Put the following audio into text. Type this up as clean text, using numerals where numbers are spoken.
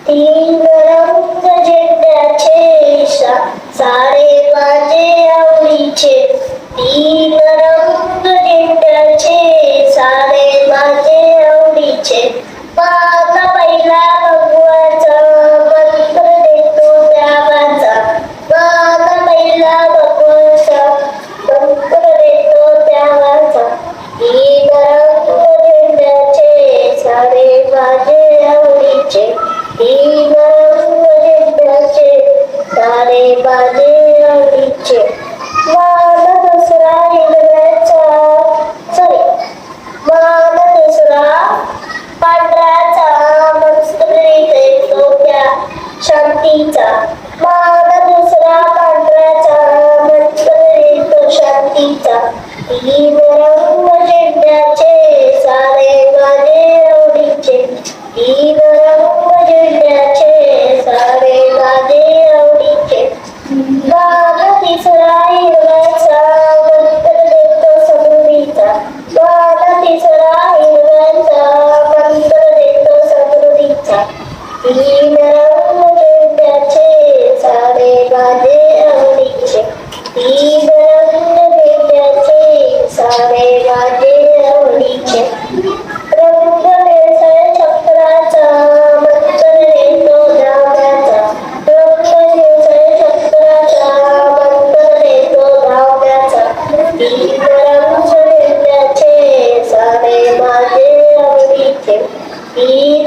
तीन रंग झेंड्याचे सारे माझे आवडीचे. तीन रंग झेंड्याचे सारे माझे आवडीचे. माझा पहिला भगवाचा मंत्र देतो देवाचा. माझा पहिला भगवाचा मंत्र देतो देवाचा. तीन रंग झेंड्याचे सारे माझे आवडीचे. तीन रंग झेंड्याचे सारे माझे आवडीचे. मान दुसरा हिरव्याचा मान दुसरा पांढऱ्याचा मंत्र देतो त्या शांतीचा. मान दुसरा पांढऱ्याचा मंत्र देतो शांतीचा. तीन रंग झेंड्याचे सारे माझे आवडीचे. तीन रंग झेंड्याचे सारे माझे आवडीचे. मान तिसरा हिरव्याचा मंत्र देतो समृद्धीचा. मान तिसरा हिरव्याचा मंत्र देतो समृद्धीचा. तीन रंग झेंड्याचे सारे माझे आवडीचे. तीन रंग झेंड्याचे सारे माझे आवडीचे. रंग व्यवसाय चक्राचा मंत्र देतो धावण्याचा. रंग व्यवसाय चक्राचा मंत्र देतो धावण्याचा. तीन रंग झेंड्याचे सारे माझे आवडीचे. तीन